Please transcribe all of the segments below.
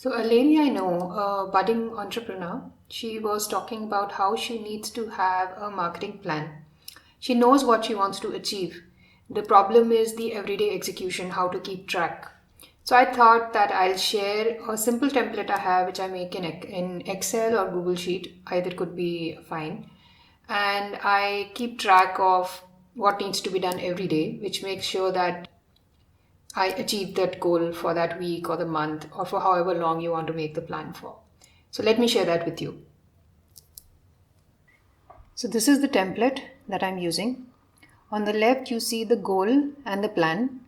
So, a lady I know, a budding entrepreneur, she was talking about how she needs to have a marketing plan. She knows what she wants to achieve. The problem is the everyday execution, how to keep track. So, I thought that I'll share a simple template I have, which I make in Excel or Google Sheet, either could be fine. And I keep track of what needs to be done every day, which makes sure that I achieved that goal for that week or the month or for however long you want to make the plan for. So let me share that with you. So this is the template that I'm using. On the left, you see the goal and the plan.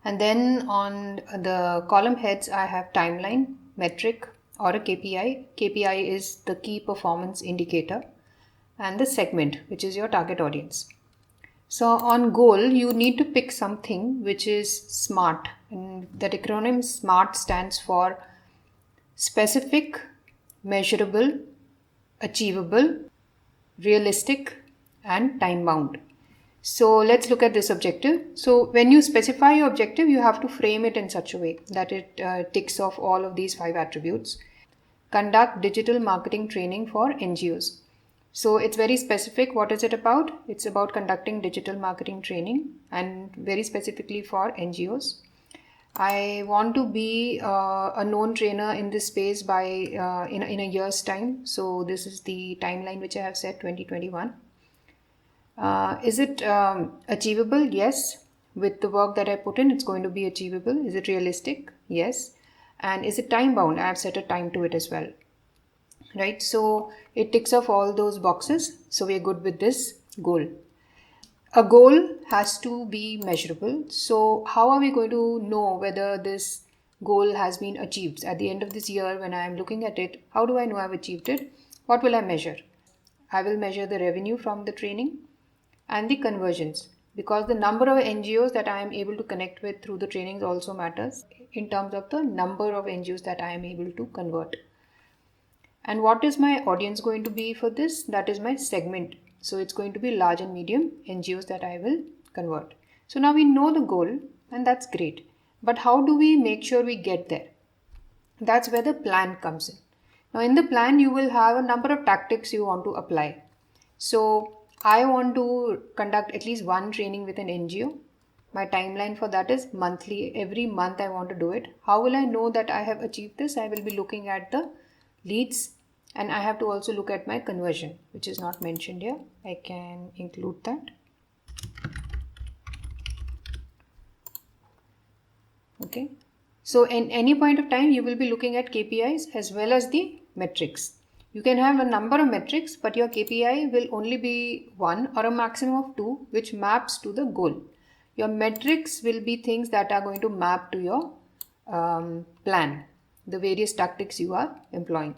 And then on the column heads, I have timeline, metric, or a KPI. KPI is the key performance indicator, and the segment, which is your target audience. So on goal, you need to pick something which is SMART. And that acronym SMART stands for specific, measurable, achievable, realistic, and time bound. So let's look at this objective. So when you specify your objective, you have to frame it in such a way that it ticks off all of these 5 attributes. Conduct digital marketing training for NGOs. So it's very specific. What is it about? It's about conducting digital marketing training and very specifically for NGOs. I want to be a known trainer in this space by in a year's time. So this is the timeline which I have set, 2021. Is it achievable? Yes. With the work that I put in, it's going to be achievable. Is it realistic? Yes. And is it time bound? I have set a time to it as well. Right. So it ticks off all those boxes. So we're good with this goal. A goal has to be measurable. So how are we going to know whether this goal has been achieved? At the end of this year, when I am looking at it, how do I know I've achieved it? What will I measure? I will measure the revenue from the training and the conversions, because the number of NGOs that I am able to connect with through the trainings also matters in terms of the number of NGOs that I am able to convert. And what is my audience going to be for this? That is my segment. So it's going to be large and medium NGOs that I will convert. So now we know the goal, and that's great. But how do we make sure we get there? That's where the plan comes in. Now in the plan, you will have a number of tactics you want to apply. So I want to conduct at least one training with an NGO. My timeline for that is monthly. Every month I want to do it. How will I know that I have achieved this? I will be looking at the leads, and I have to also look at my conversion, which is not mentioned here. I can include that. Okay. So in any point of time, you will be looking at KPIs as well as the metrics. You can have a number of metrics, but your KPI will only be one or a maximum of 2, which maps to the goal. Your metrics will be things that are going to map to your plan, the various tactics you are employing.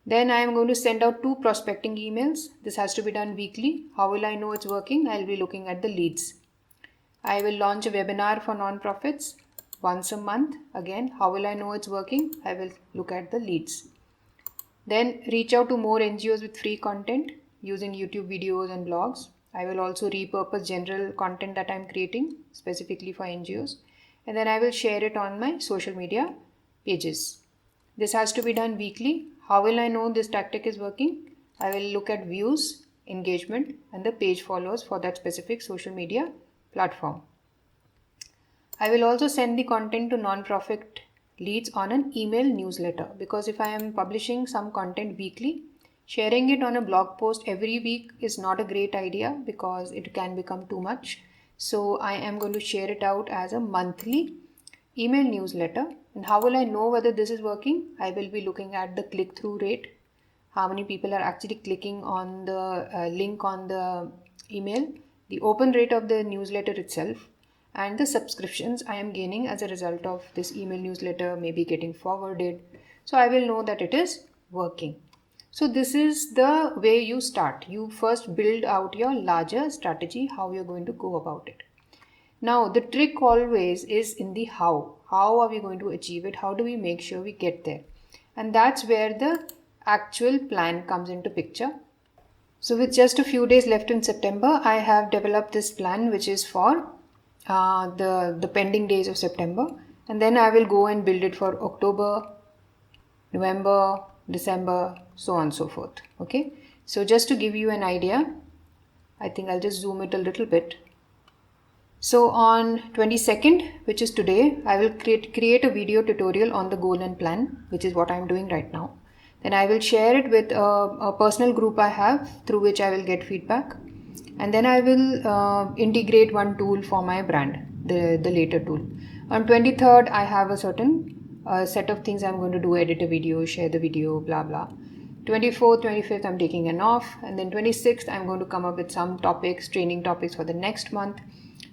Then I am going to send out 2 prospecting emails. This has to be done weekly. How will I know it's working? I'll be looking at the leads. I will launch a webinar for nonprofits once a month. Again, how will I know it's working? I will look at the leads. Then reach out to more NGOs with free content using YouTube videos and blogs. I will also repurpose general content that I'm creating specifically for NGOs. And then I will share it on my social media pages. This has to be done weekly. How will I know this tactic is working? I will look at views, engagement, and the page follows for that specific social media platform. I will also send the content to nonprofit leads on an email newsletter, because if I am publishing some content weekly, sharing it on a blog post every week is not a great idea because it can become too much. So I am going to share it out as a monthly email newsletter. And how will I know whether this is working? I will be looking at the click-through rate, how many people are actually clicking on the link on the email, the open rate of the newsletter itself, and the subscriptions I am gaining as a result of this email newsletter maybe getting forwarded. So I will know that it is working. So this is the way you start. You first build out your larger strategy, how you're going to go about it. Now, the trick always is in the how. How are we going to achieve it? How do we make sure we get there? And that's where the actual plan comes into picture. So with just a few days left in September, I have developed this plan which is for the pending days of September. and then I will go and build it for October, November, December, so on and so forth. Okay, so just to give you an idea, I think I'll just zoom it a little bit. So on 22nd, which is today, I will create a video tutorial on the goal and plan, which is what I'm doing right now. Then I will share it with a personal group I have, through which I will get feedback. And then I will integrate one tool for my brand, the later tool. On 23rd, I have a certain set of things I'm going to do: edit a video, share the video, blah blah. 24th, 25th, I'm taking an off, and then 26th, I'm going to come up with some topics, training topics for the next month.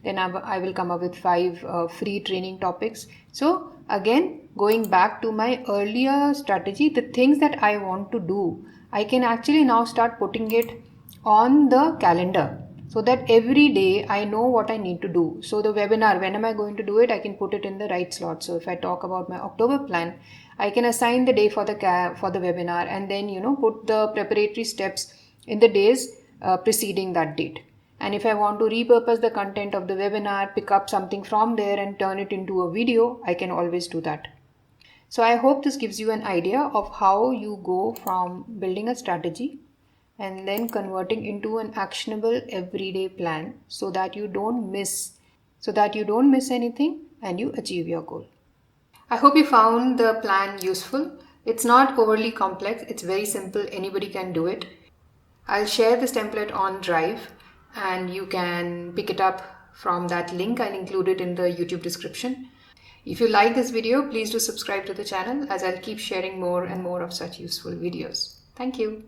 Then I will come up with 5 free training topics. So again, going back to my earlier strategy, the things that I want to do, I can actually now start putting it on the calendar, so that every day I know what I need to do. So the webinar, when am I going to do it? I can put it in the right slot. So if I talk about my October plan, I can assign the day for the webinar, and then put the preparatory steps in the days preceding that date. And if I want to repurpose the content of the webinar, pick up something from there and turn it into a video, I can always do that. So I hope this gives you an idea of how you go from building a strategy and then converting into an actionable everyday plan, so that you don't miss anything and you achieve your goal. I hope you found the plan useful. It's not overly complex, it's very simple, anybody can do it. I'll share this template on Drive, and you can pick it up from that link. I'll include it in the YouTube description. If you like this video, please do subscribe to the channel, as I'll keep sharing more and more of such useful videos. Thank you.